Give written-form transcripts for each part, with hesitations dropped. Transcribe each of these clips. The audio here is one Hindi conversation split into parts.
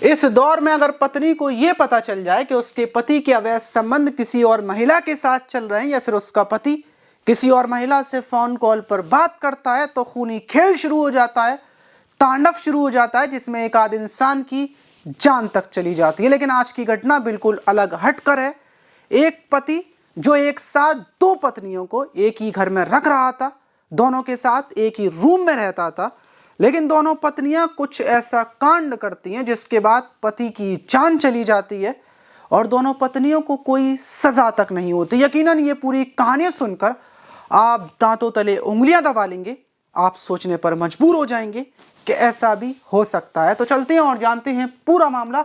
इस दौर में अगर पत्नी को यह पता चल जाए कि उसके पति के अवैध संबंध किसी और महिला के साथ चल रहे हैं या फिर उसका पति किसी और महिला से फोन कॉल पर बात करता है, तो खूनी खेल शुरू हो जाता है, तांडव शुरू हो जाता है, जिसमें एक आध इंसान की जान तक चली जाती है। लेकिन आज की घटना बिल्कुल अलग हटकर है। एक पति जो एक साथ दो पत्नियों को एक ही घर में रख रहा था, दोनों के साथ एक ही रूम में रहता था, लेकिन दोनों पत्नियां कुछ ऐसा कांड करती हैं जिसके बाद पति की जान चली जाती है और दोनों पत्नियों को कोई सजा तक नहीं होती। यकीनन ये पूरी कहानी सुनकर आप दांतों तले उंगलियां दबा लेंगे, आप सोचने पर मजबूर हो जाएंगे कि ऐसा भी हो सकता है। तो चलते हैं और जानते हैं पूरा मामला,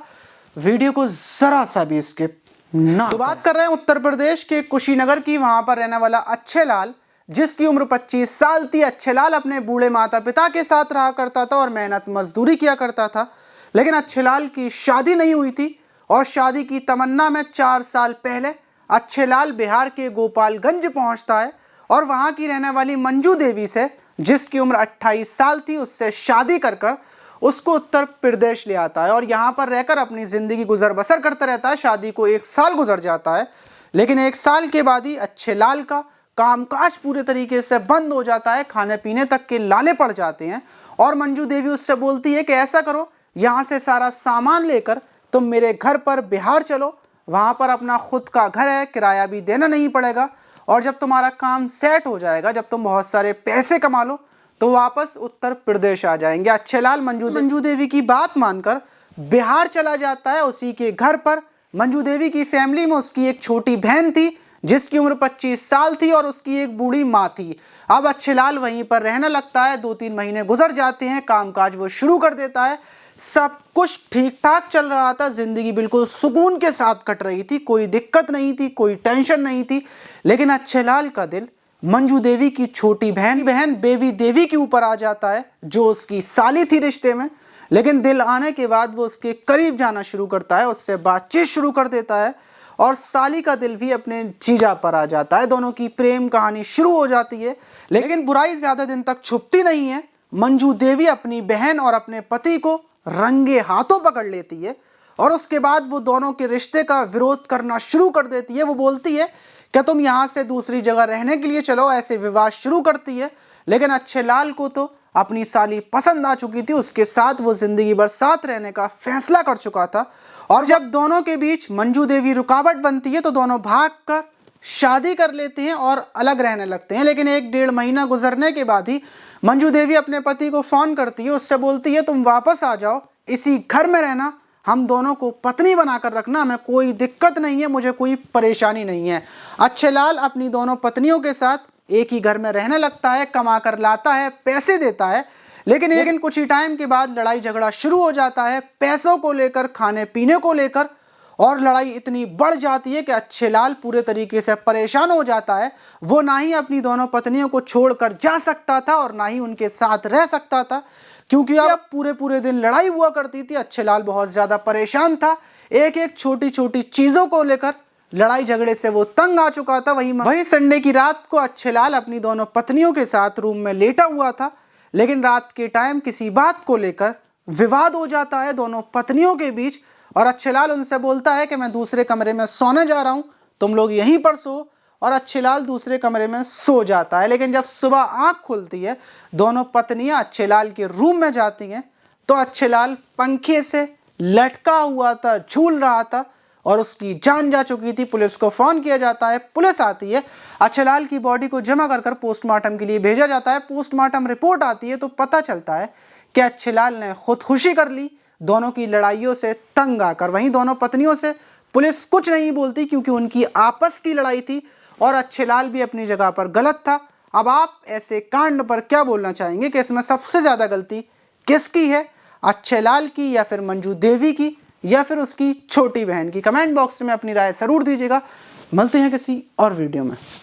वीडियो को जरा सा भी स्किप ना। तो बात कर रहे हैं उत्तर प्रदेश के कुशीनगर की। वहां पर रहने वाला अच्छे लाल, जिसकी उम्र 25 साल थी। अच्छे लाल अपने बूढ़े माता पिता के साथ रहा करता था और मेहनत मजदूरी किया करता था, लेकिन अच्छे लाल की शादी नहीं हुई थी और शादी की तमन्ना में 4 साल पहले अच्छे लाल बिहार के गोपालगंज पहुंचता है और वहां की रहने वाली मंजू देवी से, जिसकी उम्र 28 साल थी, उससे शादी कर उसको उत्तर प्रदेश ले आता है और यहाँ पर रहकर अपनी जिंदगी गुजर बसर करता रहता है। शादी को 1 साल गुजर जाता है, लेकिन 1 साल के बाद ही अच्छे लाल का कामकाज पूरे तरीके से बंद हो जाता है, खाने पीने तक के लाले पड़ जाते हैं और मंजू देवी उससे बोलती है कि ऐसा करो, यहाँ से सारा सामान लेकर तुम मेरे घर पर बिहार चलो, वहाँ पर अपना खुद का घर है, किराया भी देना नहीं पड़ेगा और जब तुम्हारा काम सेट हो जाएगा, जब तुम बहुत सारे पैसे कमा लो तो वापस उत्तर प्रदेश आ जाएंगे। अच्छे लाल मंजू देवी की बात मानकर बिहार चला जाता है। उसी के घर पर मंजू देवी की फैमिली में उसकी एक छोटी बहन थी जिसकी उम्र 25 साल थी और उसकी एक बूढ़ी माँ थी। अब अच्छे लाल वहीं पर रहने लगता है। 2-3 महीने गुजर जाते हैं, कामकाज वो शुरू कर देता है। सब कुछ ठीक ठाक चल रहा था, जिंदगी बिल्कुल सुकून के साथ कट रही थी, कोई दिक्कत नहीं थी, कोई टेंशन नहीं थी। लेकिन अच्छे लाल का दिल मंजू देवी की छोटी बहन बेबी देवी के ऊपर आ जाता है, जो उसकी साली थी रिश्ते में। लेकिन दिल आने के बाद वो उसके करीब जाना शुरू करता है, उससे बातचीत शुरू कर देता है और साली का दिल भी अपने जीजा पर आ जाता है। दोनों की प्रेम कहानी शुरू हो जाती है, लेकिन बुराई ज्यादा दिन तक छुपती नहीं है। मंजू देवी अपनी बहन और अपने पति को रंगे हाथों पकड़ लेती है और उसके बाद वो दोनों के रिश्ते का विरोध करना शुरू कर देती है। वो बोलती है कि तुम यहाँ से दूसरी जगह रहने के लिए चलो, ऐसे विवाद शुरू करती है। लेकिन अच्छे लाल को तो अपनी साली पसंद आ चुकी थी, उसके साथ वो जिंदगी भर साथ रहने का फैसला कर चुका था और जब दोनों के बीच मंजू देवी रुकावट बनती है तो दोनों भागकर शादी कर लेते हैं और अलग रहने लगते हैं। लेकिन 1-1.5 महीना गुजरने के बाद ही मंजू देवी अपने पति को फोन करती है, उससे बोलती है तुम वापस आ जाओ, इसी घर में रहना, हम दोनों को पत्नी बनाकर रखना, हमें कोई दिक्कत नहीं है, मुझे कोई परेशानी नहीं है। अच्छे लाल अपनी दोनों पत्नियों के साथ एक ही घर में रहने लगता है, कमा कर लाता है, पैसे देता है। लेकिन कुछ ही टाइम के बाद लड़ाई झगड़ा शुरू हो जाता है, पैसों को लेकर, खाने पीने को लेकर, और लड़ाई इतनी बढ़ जाती है कि अच्छे लाल पूरे तरीके से परेशान हो जाता है। वो ना ही अपनी दोनों पत्नियों को छोड़कर जा सकता था और ना ही उनके साथ रह सकता था, क्योंकि अब पूरे दिन लड़ाई हुआ करती थी। अच्छे लाल बहुत ज्यादा परेशान था, एक छोटी छोटी चीजों को लेकर लड़ाई झगड़े से वो तंग आ चुका था। वहीं संडे की रात को अच्छे लाल अपनी दोनों पत्नियों के साथ रूम में लेटा हुआ था, लेकिन रात के टाइम किसी बात को लेकर विवाद हो जाता है दोनों पत्नियों के बीच और अच्छे लाल उनसे बोलता है कि मैं दूसरे कमरे में सोने जा रहा हूं, तुम लोग यहीं पर सो। और अच्छे लाल दूसरे कमरे में सो जाता है। लेकिन जब सुबह आंख खुलती है, दोनों पत्नियां अच्छे लाल के रूम में जाती हैं तो अच्छे लाल पंखे से लटका हुआ था, झूल रहा था और उसकी जान जा चुकी थी। पुलिस को फोन किया जाता है, पुलिस आती है, अच्छे लाल की बॉडी को जमा कर पोस्टमार्टम के लिए भेजा जाता है। पोस्टमार्टम रिपोर्ट आती है तो पता चलता है कि अच्छे लाल ने खुदकुशी कर ली, दोनों की लड़ाइयों से तंग आकर। वहीं दोनों पत्नियों से पुलिस कुछ नहीं बोलती क्योंकि उनकी आपस की लड़ाई थी और अच्छे लाल भी अपनी जगह पर गलत था। अब आप ऐसे कांड पर क्या बोलना चाहेंगे कि इसमें सबसे ज्यादा गलती किसकी है, अच्छे लाल की या फिर मंजू देवी की या फिर उसकी छोटी बहन की? कमेंट बॉक्स में अपनी राय जरूर दीजिएगा। मिलते हैं किसी और वीडियो में।